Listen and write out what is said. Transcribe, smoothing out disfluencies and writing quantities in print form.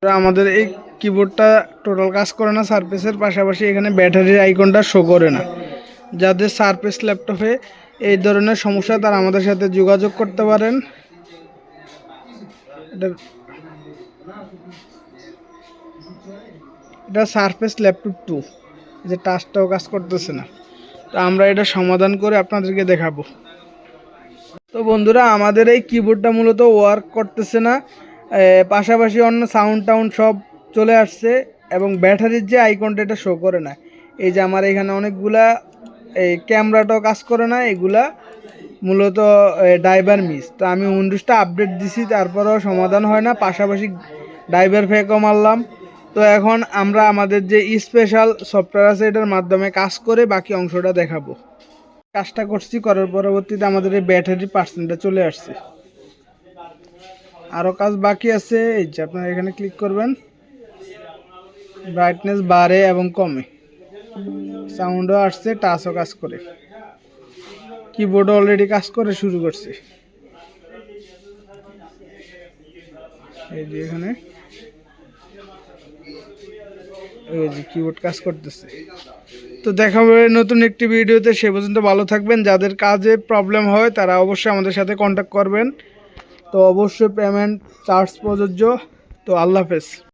আমাদের এই কিবোর্ডটা টোটাল কাজ করে না সারফেসের পাশাপাশি এখানে ব্যাটারির আইকনটা শো করে না। যাদের সারফেস ল্যাপটপে এই ধরনের সমস্যা তারা আমাদের সাথে যোগাযোগ করতে পারেন। এটা সারফেস ল্যাপটপ 2, যে টাচটাও কাজ করতেছে না। তো আমরা এটা সমাধান করে আপনাদেরকে দেখাবো। তো বন্ধুরা, আমাদের এই কিবোর্ডটা মূলত ওয়ার্ক করতেছে না, পাশাপাশি অন্য সাউন্ড সব চলে আসছে এবং ব্যাটারির যে আইকনটা এটা শো করে না। এই যে আমার এখানে অনেকগুলা এই ক্যামেরাটাও কাজ করে না, এগুলা মূলত ড্রাইভার মিস। তো আমি উইন্ডোজটা আপডেট দিছি, তারপরেও সমাধান হয় না, পাশাপাশি ড্রাইভার ফেকও মারলাম। তো এখন আমরা আমাদের যে স্পেশাল সফটওয়্যার আছে এটার মাধ্যমে কাজ করে বাকি অংশটা দেখাবো। কাজটা করছি, করার পরবর্তীতে আমাদের এই ব্যাটারি পার্সেন্টটা চলে আসছে। আরও কাজ বাকি আছে। এই যে আপনারা এখানে ক্লিক করবেন, ব্রাইটনেস বাড়ে এবং কমে, সাউন্ডও আসছে, টাচও কাজ করে, কিবোর্ড অলরেডি কাজ করে শুরু করছে। এই যে এখানে এই যে কিবোর্ড কাজ করতেছে। তো দেখা হবে নতুন একটি ভিডিওতে। সে পর্যন্ত ভালো থাকবেন। যাদের কাজে প্রবলেম হয় তারা অবশ্যই আমাদের সাথে কন্ট্যাক্ট করবেন। তো অবশ্যই পেমেন্ট চার্জ প্রযোজ্য। তো আল্লাহ হাফেজ।